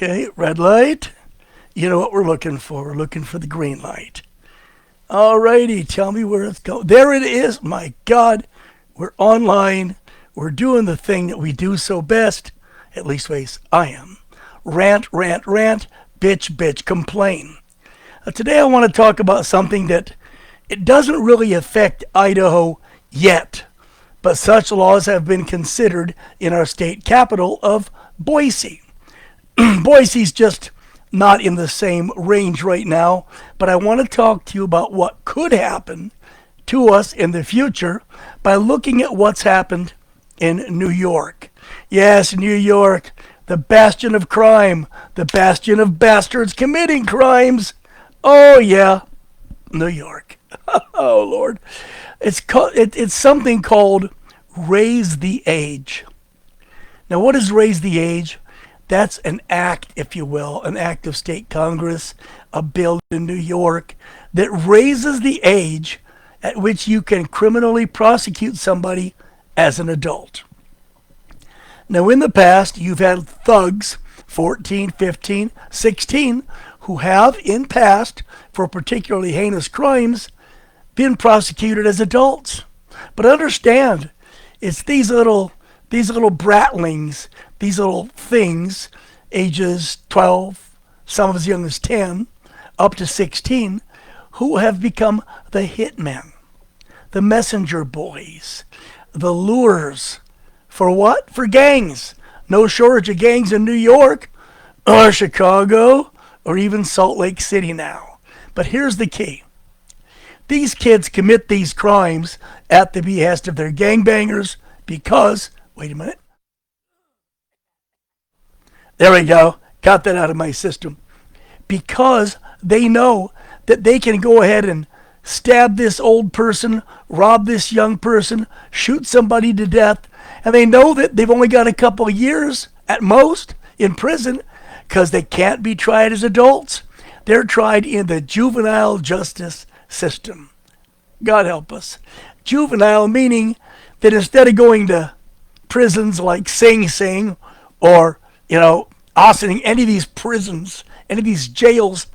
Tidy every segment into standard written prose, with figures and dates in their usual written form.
Okay, red light. You know what we're looking for. We're looking for the green light. Alrighty, tell me where it's going. There it is. My God, we're online. We're doing the thing that we do so best. At least, ways I am. Rant, rant, rant. Bitch, bitch, complain. Today I want to talk about something that it doesn't really affect Idaho yet, but such laws have been considered in our state capital of Boise. Boise's just not in the same range right now, but I want to talk to you about what could happen to us in the future by looking at what's happened in New York. Yes, New York, the bastion of crime, the bastion of bastards committing crimes. Oh yeah, New York. Oh Lord. It's something called raise the age. Now what is raise the age? That's an act, if you will, an act of state Congress, a bill in New York that raises the age at which you can criminally prosecute somebody as an adult. Now in the past, you've had thugs, 14, 15, 16, who have in past, for particularly heinous crimes, been prosecuted as adults. But understand, it's these little bratlings, these little things, ages 12, some as young as 10, up to 16, who have become the hitmen, the messenger boys, the lures. For what? For gangs. No shortage of gangs in New York, or Chicago, or even Salt Lake City now. But here's the key. These kids commit these crimes at the behest of their gangbangers because, wait a minute. There we go. Got that out of my system. Because they know that they can go ahead and stab this old person, rob this young person, shoot somebody to death, and they know that they've only got a couple of years at most in prison because they can't be tried as adults. They're tried in the juvenile justice system. God help us. Juvenile meaning that instead of going to prisons like Sing Sing or, Austin, any of these prisons, any of these jails,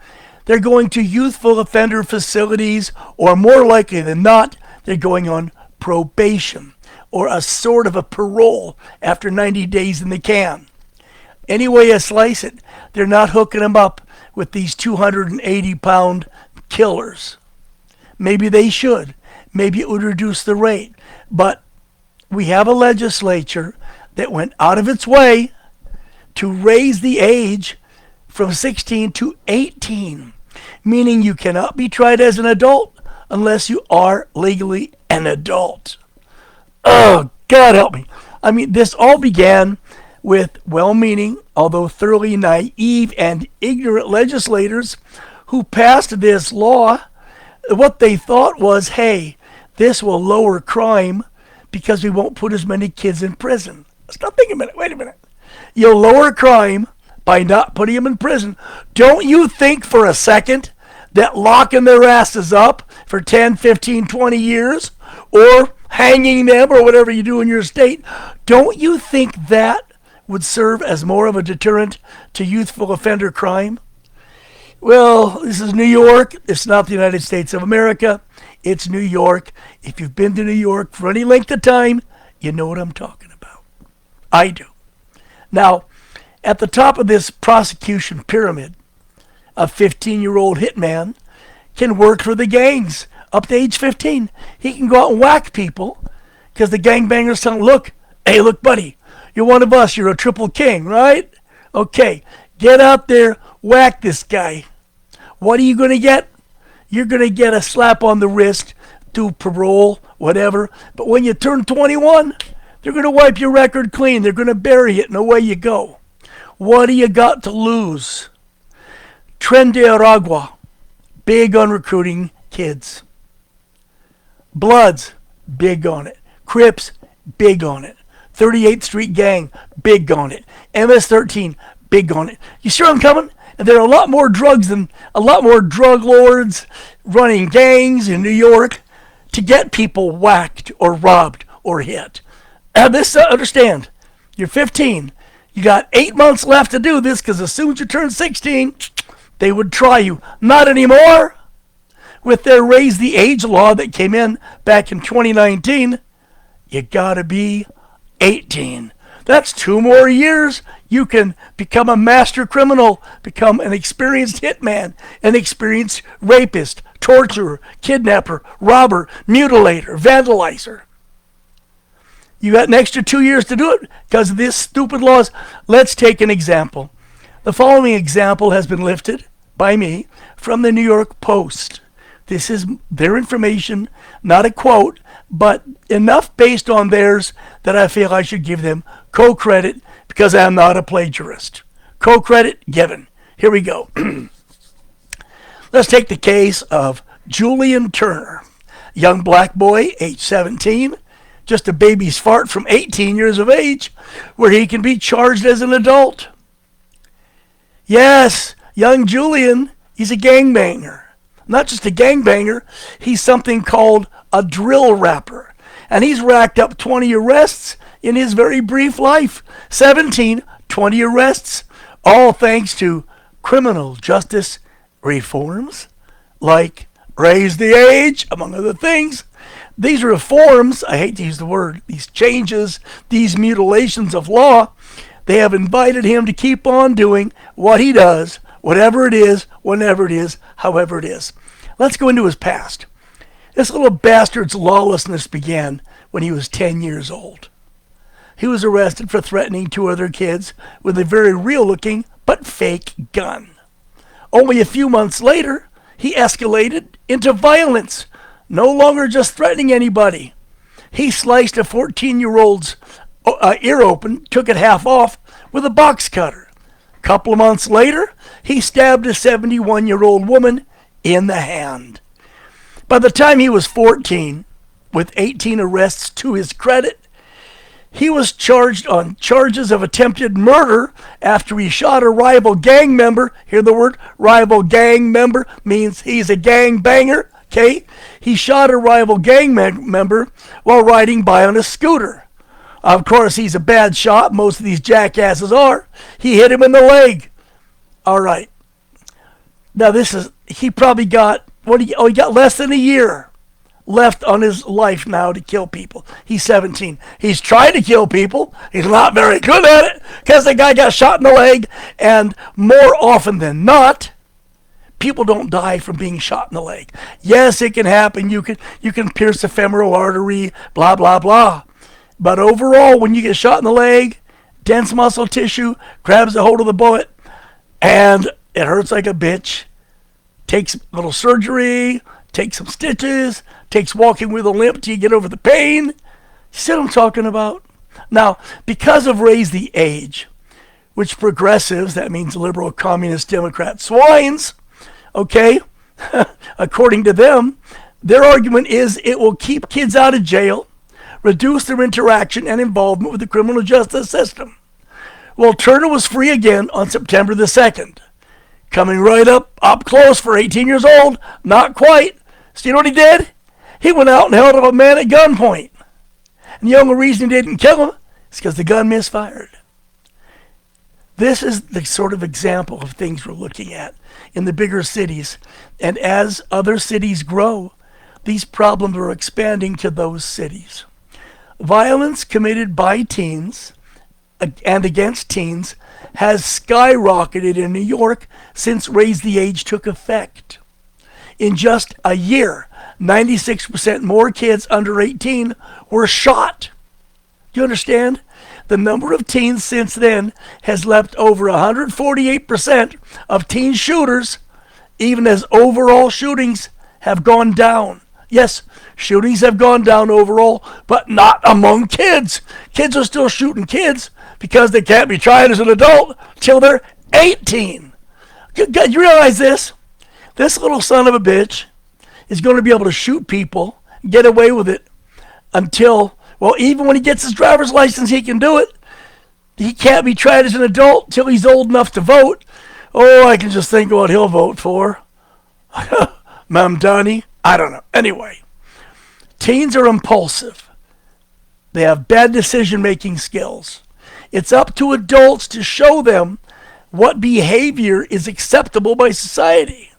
they're going to youthful offender facilities, or more likely than not, they're going on probation or a sort of a parole after 90 days in the can. Any way you slice it, they're not hooking them up with these 280-pound killers. Maybe they should. Maybe it would reduce the rate. But we have a legislature that went out of its way to raise the age from 16 to 18, meaning you cannot be tried as an adult unless you are legally an adult. Oh, God help me. This all began with well-meaning, although thoroughly naive and ignorant legislators who passed this law. What they thought was, hey, this will lower crime because we won't put as many kids in prison. Stop thinking a minute. Wait a minute. You'll lower crime by not putting them in prison. Don't you think for a second that locking their asses up for 10, 15, 20 years or hanging them or whatever you do in your state, don't you think that would serve as more of a deterrent to youthful offender crime? Well, this is New York. It's not the United States of America. It's New York. If you've been to New York for any length of time, you know what I'm talking about. I do. Now, at the top of this prosecution pyramid, a 15-year-old hitman can work for the gangs up to age 15. He can go out and whack people because the gangbangers tell him, look, buddy, you're one of us. You're a triple king, right? Okay, get out there, whack this guy. What are you going to get? You're going to get a slap on the wrist, do parole, whatever. But when you turn 21, they're going to wipe your record clean. They're going to bury it, and away you go. What do you got to lose? Tren de Aragua, big on recruiting kids. Bloods, big on it. Crips, big on it. 38th Street Gang, big on it. MS-13, big on it. You sure I'm coming? And there are a lot more drug lords running gangs in New York to get people whacked or robbed or hit. Understand, you're 15. You got 8 months left to do this because as soon as you turn 16, they would try you. Not anymore. With their raise the age law that came in back in 2019, you gotta be 18. That's 2 more years. You can become a master criminal, become an experienced hitman, an experienced rapist, torturer, kidnapper, robber, mutilator, vandalizer. You got an extra 2 years to do it because of these stupid laws. Let's take an example. The following example has been lifted by me from the New York Post. This is their information, not a quote, but enough based on theirs that I feel I should give them co-credit because I'm not a plagiarist. Co-credit given. Here we go. Let's take the case of Julian Turner, young black boy, age 17, just a baby's fart from 18 years of age, where he can be charged as an adult. Yes, young Julian, he's a gangbanger. Not just a gangbanger, he's something called a drill rapper. And he's racked up 20 arrests in his very brief life. 17, 20 arrests, all thanks to criminal justice reforms, like raise the age, among other things. These reforms, I hate to use the word, these changes, these mutilations of law, they have invited him to keep on doing what he does, whatever it is, whenever it is, however it is. Let's go into his past. This little bastard's lawlessness began when he was 10 years old. He was arrested for threatening 2 other kids with a very real-looking but fake gun. Only a few months later, he escalated into violence, no longer just threatening anybody. He sliced a 14-year-old's ear open, took it half off with a box cutter. Couple of months later, he stabbed a 71-year-old woman in the hand. By the time he was 14, with 18 arrests to his credit, he was charged on charges of attempted murder after he shot a rival gang member. Hear the word rival gang member means he's a gang banger. Okay? He shot a rival gang member while riding by on a scooter. Of course, he's a bad shot. Most of these jackasses are. He hit him in the leg. All right. Now he probably got, he got less than a year left on his life now to kill people. He's 17. He's trying to kill people. He's not very good at it because the guy got shot in the leg. And more often than not, people don't die from being shot in the leg. Yes, it can happen. You can pierce a femoral artery, blah, blah, blah. But overall, when you get shot in the leg, dense muscle tissue grabs a hold of the bullet, and it hurts like a bitch. Takes a little surgery, takes some stitches, takes walking with a limp till you get over the pain. You see what I'm talking about? Now, because of raise the age, which progressives, that means liberal, communist, Democrat swines, okay, according to them, their argument is it will keep kids out of jail, reduce their interaction and involvement with the criminal justice system. Well, Turner was free again on September the 2nd. Coming right up close for 18 years old, not quite. So you know what he did? He went out and held up a man at gunpoint. And the only reason he didn't kill him is because the gun misfired. This is the sort of example of things we're looking at in the bigger cities. And as other cities grow, these problems are expanding to those cities. Violence committed by teens and against teens has skyrocketed in New York since Raise the Age took effect. In just a year, 96% more kids under 18 were shot. Do you understand? The number of teens since then has leapt over 148% of teen shooters, even as overall shootings have gone down. Yes, shootings have gone down overall, but not among kids. Kids are still shooting kids because they can't be tried as an adult till they're 18. You realize this? This little son of a bitch is going to be able to shoot people, get away with it until, well, even when he gets his driver's license, he can do it. He can't be tried as an adult till he's old enough to vote. Oh, I can just think of what he'll vote for. Mamdani? I don't know. Anyway, teens are impulsive. They have bad decision-making skills. It's up to adults to show them what behavior is acceptable by society.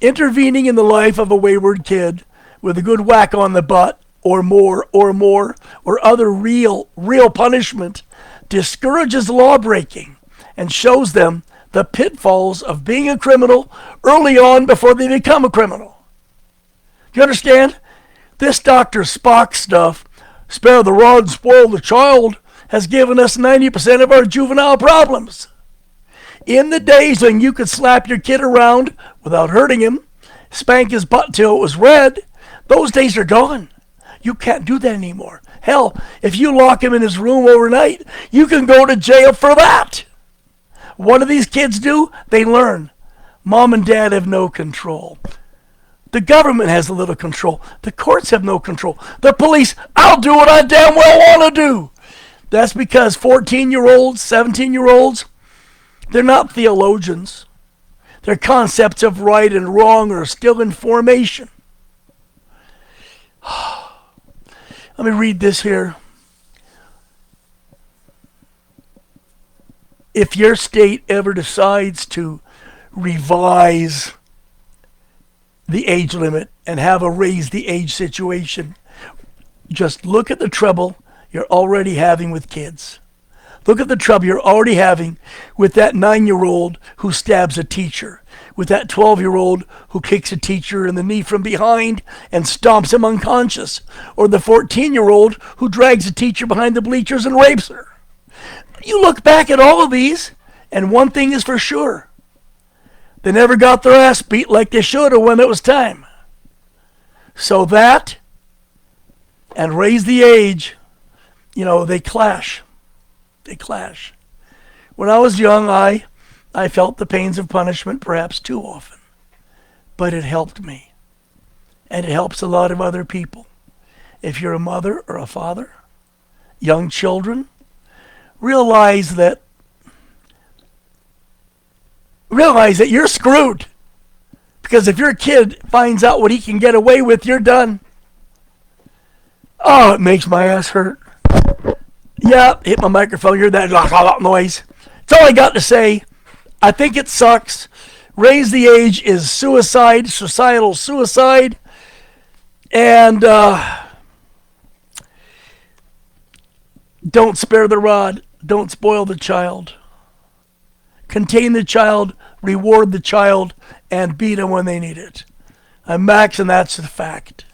Intervening in the life of a wayward kid with a good whack on the butt or more, or other real punishment discourages lawbreaking and shows them the pitfalls of being a criminal early on before they become a criminal. Do you understand? This Dr. Spock stuff, spare the rod, spoil the child, has given us 90% of our juvenile problems. In the days when you could slap your kid around without hurting him, spank his butt till it was red, those days are gone. You can't do that anymore. Hell, if you lock him in his room overnight, you can go to jail for that. What do these kids do? They learn. Mom and dad have no control. The government has a little control. The courts have no control. The police, I'll do what I damn well want to do. That's because 14-year-olds, 17-year-olds, they're not theologians. Their concepts of right and wrong are still in formation. Let me read this here. If your state ever decides to revise the age limit and have a raise the age situation, just look at the trouble you're already having with kids. Look at the trouble you're already having with that 9-year-old who stabs a teacher, with that 12-year-old who kicks a teacher in the knee from behind and stomps him unconscious, or the 14-year-old who drags a teacher behind the bleachers and rapes her. You look back at all of these, and one thing is for sure. They never got their ass beat like they should have when it was time. So that and raise the age, they clash. They clash. When I was young, I felt the pains of punishment perhaps too often. But it helped me. And it helps a lot of other people. If you're a mother or a father, young children, realize that you're screwed. Because if your kid finds out what he can get away with, you're done. Oh, it makes my ass hurt. Yeah, hit my microphone, hear that noise. That's all I got to say. I think it sucks. Raise the age is suicide, societal suicide. And don't spare the rod. Don't spoil the child. Contain the child, reward the child, and beat them when they need it. I'm Max, and that's the fact.